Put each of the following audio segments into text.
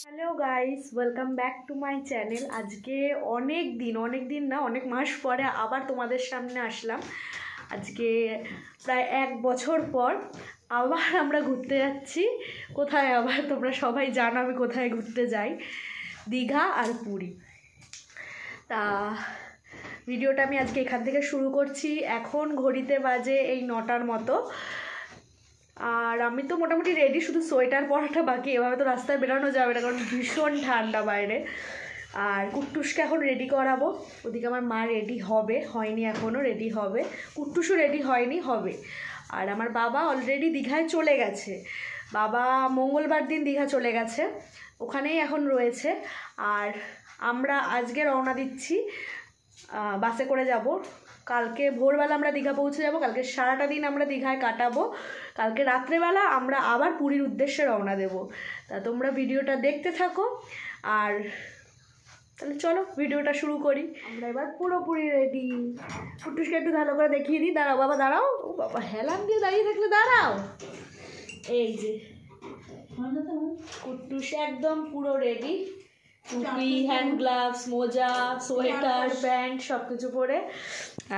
Hello guys, welcome back to my channel. আজকে অনেক দিন না, অনেক মাস পরে আবার তোমাদের সামনে আসলাম। আজকে প্রায় 1 বছর পর আবার আমরা ঘুরতে যাচ্ছি। কোথায় আবার তোমরা সবাই জানো আমি কোথায় ঘুরতে যাই, দীঘা আর পুরী। তা ভিডিওটা আমি আজকে এখান থেকে শুরু করছি। এখন ঘড়িতে বাজে এই 9টার মতো। আর আমি তো মোটামুটি রেডি, শুধু সোয়েটার পরাটা বাকি। এভাবে তো রাস্তায় বেরোনো যাবে না, কারণ ভীষণ ঠান্ডা বাইরে। আর কুট্টুসকে এখন রেডি করাবো। ওদিকে আমার মা রেডি হয়নি এখনও, রেডি হবে। কুট্টুসও রেডি হয়নি, হবে। আর আমার বাবা অলরেডি দীঘায় চলে গেছে। বাবা মঙ্গলবার দিন দীঘা চলে গেছে, ওখানেই এখন রয়েছে। আর আমরা আজকে রওনা দিচ্ছি, বাসে করে যাব। কালকে ভোরবেলা আমরা দীঘা পৌঁছে যাব। কালকে সারাটা দিন আমরা দীঘায় কাটাবো। কালকে রাত্রেবেলা আমরা আবার পুরীর উদ্দেশ্যে রওনা দেব। তা তোমরা ভিডিওটা দেখতে থাকো। আর তাহলে চলো ভিডিওটা শুরু করি। আমরা এবার পুরোপুরি রেডি। কুট্টুসকে একটু ভালো করে দেখিয়ে দিই। দাঁড়াও বাবা, দাঁড়াও। ও বাবা, হেলান দিয়ে দাঁড়িয়ে থাকলে দাঁড়াও। এই যে কুট্টুস একদম পুরো রেডি, টুপি, হ্যান্ড গ্লাভস, মোজা, সোয়েটার, প্যান্ট সব কিছু পরে।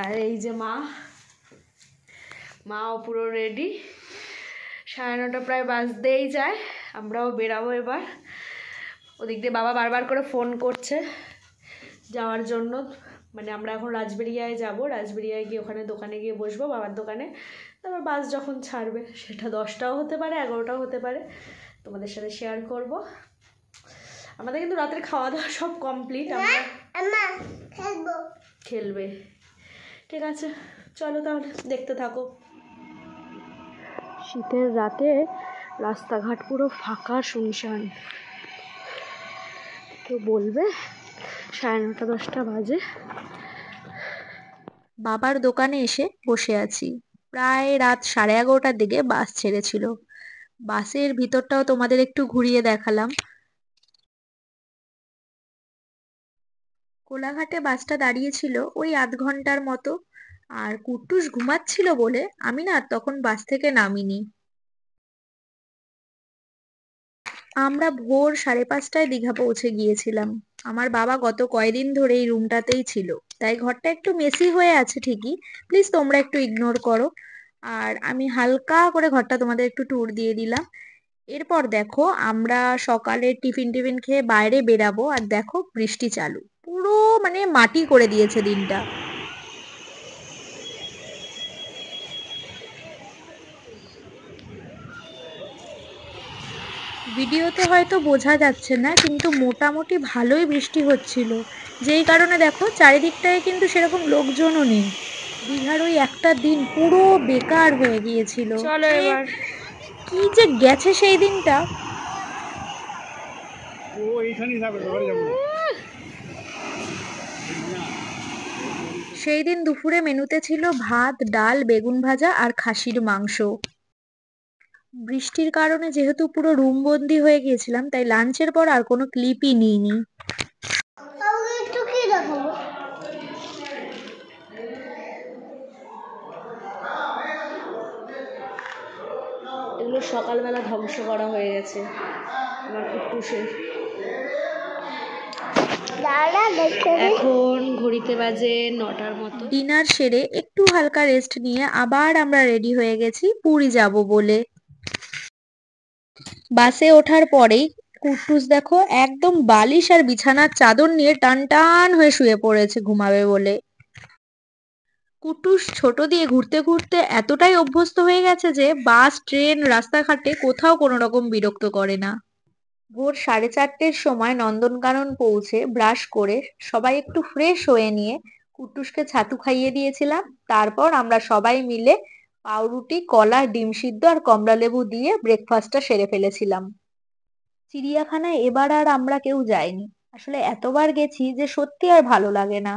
আর এই যে মাও পুরো রেডি। 9:30 প্রায় বাজতেই যায়, আমরাও বেরাবো এবার। ওদিক দিয়ে বাবা বারবার করে ফোন করছে যাওয়ার জন্য। মানে আমরা এখন রাজবেরিয়ায় যাব, রাজবেরিয়ায় গিয়ে ওখানে দোকানে গিয়ে বসবো, বাবার দোকানে। তারপর বাস যখন ছাড়বে, সেটা 10টাও হতে পারে, 11টাও হতে পারে, তোমাদের সাথে শেয়ার করব। আমাদের কিন্তু রাতের খাওয়া দাওয়া সব কমপ্লিট। আমরা খেলবে, ঠিক আছে, চলো তাহলে দেখতে থাকো। শীতের রাতে রাস্তাঘাট পুরো ফাঁকা, শুনশান। কেউ বলবে 9:30 10টা বাজে। বাবার দোকানে এসে বসে আছি। প্রায় রাত 11:30টার দিকে বাস ছেড়েছিল। বাসের ভিতরটাও তোমাদের একটু ঘুরিয়ে দেখালাম। কোলাঘাটে বাসটা দাঁড়িয়েছিল ওই আধ ঘন্টার মতো। আর কুট্টুস ঘুমাচ্ছিল বলে আমি না তখন বাস থেকে নামিনি। আমরা ভোর 5:30টায় দীঘা পৌঁছে গিয়েছিলাম। আমার বাবা গত কয়দিন ধরে এই রুমটাতেই ছিল, তাই ঘরটা একটু মেসি হয়ে আছে ঠিকই, প্লিজ তোমরা একটু ইগনোর করো। আর আমি হালকা করে ঘরটা তোমাদের একটু ট্যুর দিয়ে দিলাম। এরপর দেখো আমরা সকালে টিফিন টিফিন খেয়ে বাইরে বেরাবো, আর দেখো বৃষ্টি চালু, পুরো মানে মাটি করে দিয়েছে দিনটা। ভিডিওতে হয়তো বোঝা যাচ্ছে না, কিন্তু মোটামুটি ভালোই বৃষ্টি হচ্ছিল, যেই কারণে দেখো চারিদিকটায় কিন্তু সেরকম লোকজনও নেই। দীঘার ওই একটা দিন পুরো বেকার হয়ে গিয়েছিল। চলো এবার কি যে গেছে সেই দিনটা। সেই দিন দুপুরে মেনুতে ছিল ভাত, ডাল, বেগুন ভাজা আর খাসির মাংস। বৃষ্টির কারণে যেহেতু পুরো রুম বন্দি হয়ে গিয়েছিলাম, তাই লাঞ্চের পর আর কোনো ক্লিপই নিইনি। এগুলো সকালবেলা ধ্বংস করা হয়ে গেছে আমার কুট্টুসের। এখন ঘড়িতে বাজে 9টার মতো। ডিনার সেরে একটু হালকা রেস্ট নিয়ে আবার আমরা রেডি হয়ে গেছি পুরী যাব বলে। বাসে ওঠার পরেই কুট্টুস দেখো একদম বালিশ আর বিছানার চাদর নিয়ে টান টান হয়ে শুয়ে পড়েছে ঘুমাবে বলে। কুট্টুস ছোট দিয়ে ঘুরতে ঘুরতে এতটাই অভ্যস্ত হয়ে গেছে যে বাস, ট্রেন, রাস্তাঘাটে কোথাও কোনো রকম বিরক্ত করে না। ভোর 4:30টার সময় নন্দনকানন পৌঁছে ব্রাশ করে সবাই একটু ফ্রেশ হয়ে নিয়ে কুট্টুসকে ছাতু খাইয়ে দিয়েছিলাম। তারপর আমরা সবাই মিলে পাউরুটি, কলা, ডিম সিদ্ধ আর কমলা লেবু দিয়ে ব্রেকফাস্টটা সেরে ফেলেছিলাম। চিড়িয়াখানায় এবার আর আমরা কেউ যাইনি। আসলে এতবার গেছি যে সত্যি আর ভালো লাগে না।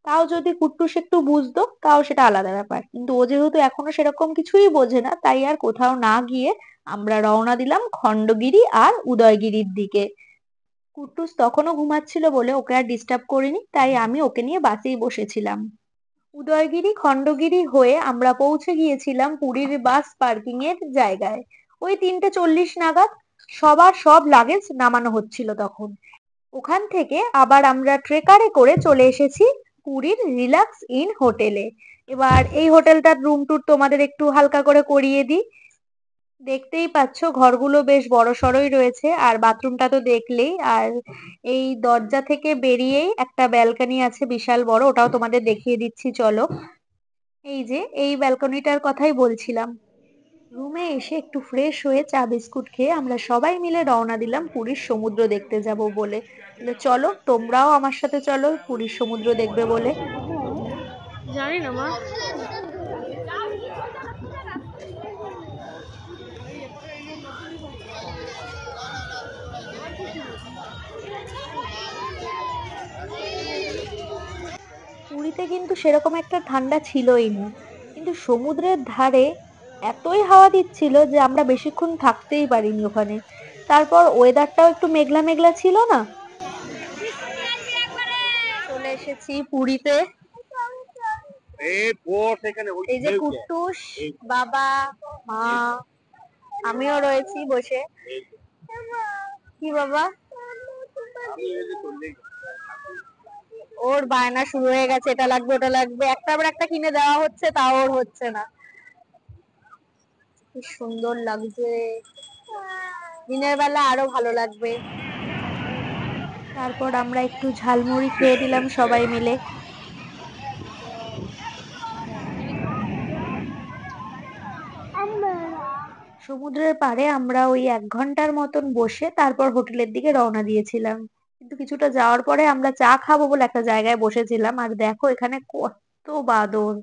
তাও যদি কুট্টুস একটু বুঝতো তাও সেটা আলাদা ব্যাপার, কিন্তু ও যেহেতু এখনো সেরকম কিছুই বোঝে না, তাই আর কোথাও না গিয়ে আমরা রওনা দিলাম খণ্ডগিরি আর উদয়গিরির দিকে। কুট্টুস তখনও ঘুমাচ্ছিল বলে ওকে আর ডিস্টার্ব করিনি, তাই আমি ওকে নিয়ে বাসেই বসেছিলাম। উদয়গিরি, খণ্ডগিরি হয়ে আমরা পৌঁছে গিয়েছিলাম পুরীর বাস পার্কিং এর জায়গায় ওই 3:40 নাগাদ। সবার সব লাগেজ নামানো হচ্ছিল তখন। ওখান থেকে আবার আমরা ট্রেকারে করে চলে এসেছি পুরীর রিল্যাক্স ইন হোটেলে। এবার এই হোটেলটার রুম ট্যুর তোমাদের একটু হালকা করে করিয়ে দিই। দেখতেই পাচ্ছ ঘরগুলো বেশ বড়সড়ই রয়েছে, আর বাথরুমটা তো দেখলেই। আর এই দরজা থেকে বেরিয়েই একটা ব্যালকনি আছে বিশাল বড়, ওটাও তোমাদের দেখিয়ে দিচ্ছি চলো। এই যে এই ব্যালকনিটার কথাই বলছিলাম। রুমে এসে একটু ফ্রেশ হয়ে চা বিস্কুট খেয়ে আমরা সবাই মিলে রওনা দিলাম পুরীর সমুদ্র দেখতে যাব বলে। তাহলে চলো তোমরাও আমার সাথে চলো পুরীর সমুদ্র দেখবে বলে। জানি না মা। পুরীতে কিন্তু সেরকম একটা ঠান্ডা ছিলই না, কিন্তু সমুদ্রের ধারে এতই হাওয়া দিচ্ছিল যে আমরা বেশিক্ষণ থাকতেই পারিনি ওখানে। তারপর ওয়েদারটাও একটু মেঘলা মেঘলা ছিল না। চলে এসেছি পুরীতে। এই যে কুট্টুস, বাবা, মা, আমিও রয়েছি বসে। কি বাবা, ওর বায়না শুরু হয়ে গেছে, এটা লাগবে ওটা লাগবে, একটার পর একটা কিনে দেওয়া হচ্ছে, তাও ওর হচ্ছে না। কি সুন্দর লাগছে, দিনের বেলা আরো ভালো লাগবে। তারপর আমরা একটু ঝালমুড়ি খেয়ে দিলাম সবাই মিলে। সমুদ্রের পাড়ে আমরা ওই 1 ঘন্টার মতন বসে তারপর হোটেলের দিকে রওনা দিয়েছিলাম। কিন্তু কিছুটা যাওয়ার পরে আমরা চা খাবো বলে একটা জায়গায় বসেছিলাম, আর দেখো এখানে কত বাদর।